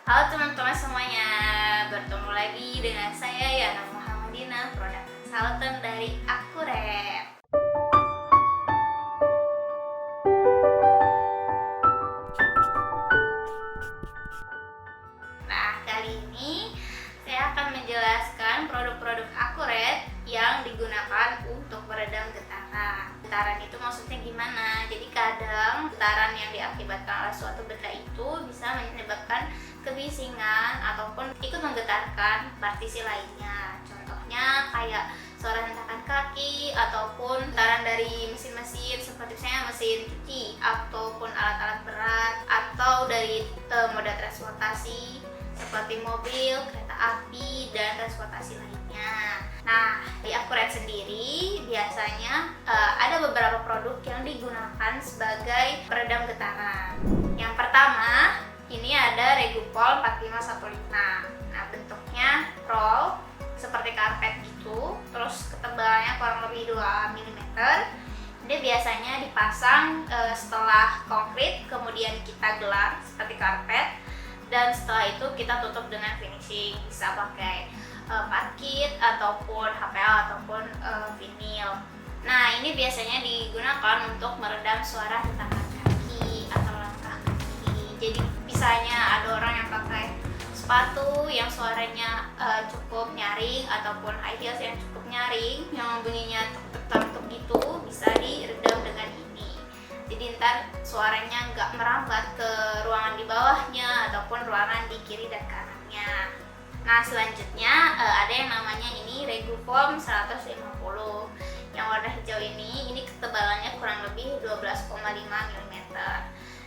Halo teman-teman semuanya, bertemu lagi dengan saya Yana Muhammadina, produk consultant dari Akuret. Nah, kali ini saya akan menjelaskan produk-produk Akuret yang digunakan untuk meredam getaran. Getaran itu maksudnya gimana? Jadi kadang getaran yang diakibatkan oleh suatu benda itu bisa menyebabkan kebisingan ataupun ikut menggetarkan partisi lainnya. Contohnya kayak suara hentakan kaki ataupun getaran dari mesin-mesin seperti misalnya mesin cuci ataupun alat-alat berat atau dari moda transportasi seperti mobil, kereta api, dan transportasi lainnya. Nah, di Akuret sendiri biasanya ada beberapa produk yang digunakan sebagai peredam getaran. Yang pertama, ini ada Regupol 4515. Nah, bentuknya roll seperti karpet gitu, terus ketebalannya kurang lebih 2 mm. Dia biasanya dipasang setelah konkrit, kemudian kita gelar seperti karpet, dan setelah itu kita tutup dengan finishing, bisa pakai parkit ataupun HPL ataupun vinil. Nah, ini biasanya digunakan untuk meredam suara hentakan kaki atau langkah kaki. Jadi misalnya ada orang yang pakai sepatu yang suaranya cukup nyaring ataupun high heels yang cukup nyaring, yang bunyinya tuk-tuk gitu, bisa diredam dengan ini. Jadi ntar suaranya nggak merambat ke ruangan di bawahnya ataupun ruangan di kiri dan kanannya. Nah, selanjutnya ada yang namanya ini Regufoam 150. Yang warna hijau ini ketebalannya kurang lebih 12,5 mm.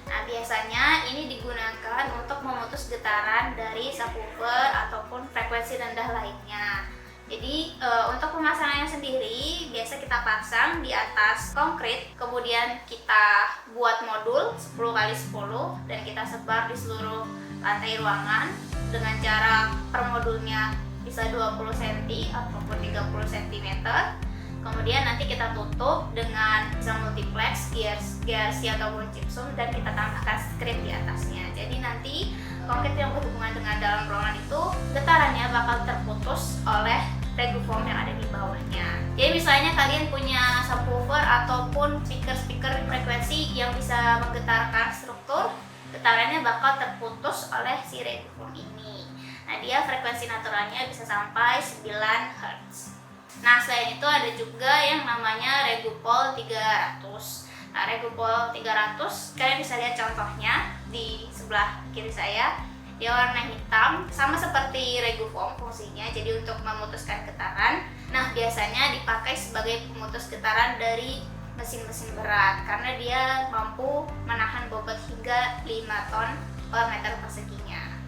Nah, biasanya ini digunakan untuk memutus getaran dari subwoofer ataupun frekuensi rendah lainnya. Jadi untuk pemasangannya sendiri biasa kita pasang di atas konkrit, kemudian kita buat modul 10x10 dan kita sebar di seluruh lantai ruangan dengan jarak per modulnya bisa 20 cm ataupun 30 cm. Kemudian nanti kita tutup dengan bisa multiplex, GRC ataupun gypsum, dan kita tambahkan strip di atasnya. Jadi nanti konkrit yang berhubungan dengan dalam ruangan itu getarannya bakal terputus oleh Regufoam yang ada di bawahnya. Jadi misalnya kalian punya subwoofer ataupun speaker frekuensi yang bisa menggetarkan struktur, getarannya bakal terputus oleh si Regufoam ini. Nah, dia frekuensi naturalnya bisa sampai 9 Hz. Nah, selain itu ada juga yang namanya Regupol 300. Nah, Regupol 300 kalian bisa lihat contohnya di sebelah kiri saya. Dia warna hitam, sama seperti Regufoam fungsinya, jadi untuk memutuskan getaran. Nah, biasanya dipakai sebagai pemutus getaran dari mesin-mesin berat karena dia mampu menahan bobot hingga 5 ton per meter perseginya.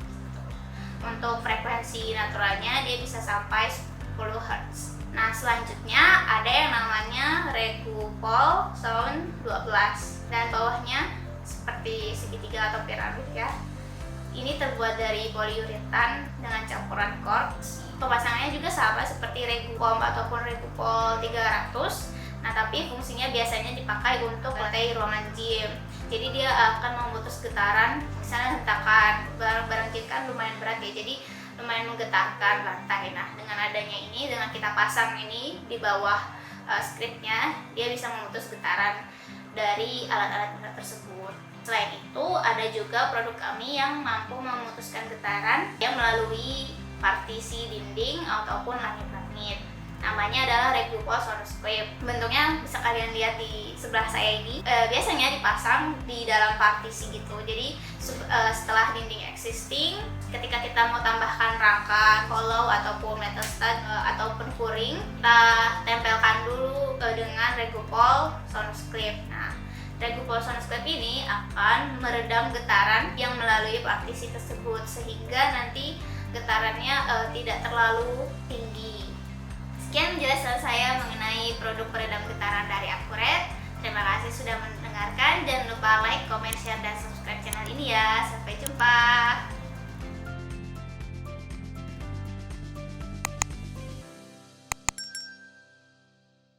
Untuk frekuensi naturalnya dia bisa sampai 10 Hz. Nah, selanjutnya ada yang namanya Regupol Sound 12 dan bawahnya seperti segitiga atau piramid ya. Ini terbuat dari poliuretan dengan campuran quartz. Pemasangannya juga sama seperti Regufoam ataupun Regupol 300. Nah, tapi fungsinya biasanya dipakai untuk lantai ruangan gym. Jadi dia akan memutus getaran, misalnya hentakan. Barang-barang gym kan lumayan berat ya, jadi lumayan menggetarkan lantai. Nah, dengan adanya ini, dengan kita pasang ini di bawah stripnya, dia bisa memutus getaran dari alat-alat berat tersebut. Selain itu, ada juga produk kami yang mampu memutuskan getaran yang melalui partisi dinding ataupun langit-langit. Namanya adalah Regupol Soundscape. Bentuknya bisa kalian lihat di sebelah saya ini. Biasanya dipasang di dalam partisi gitu. Jadi setelah dinding existing, ketika kita mau tambahkan rangka, hollow ataupun metal stud ataupun kuring, kita tempelkan dulu dengan Regupol Soundscape. Nah, Regupol Soundscape ini akan meredam getaran yang melalui partisi tersebut sehingga nanti getarannya tidak terlalu tinggi. Sekian penjelasan saya mengenai produk peredam getaran dari Akuret. Terima kasih sudah mendengarkan. Jangan lupa like, comment, share, dan subscribe channel ini ya. Sampai jumpa.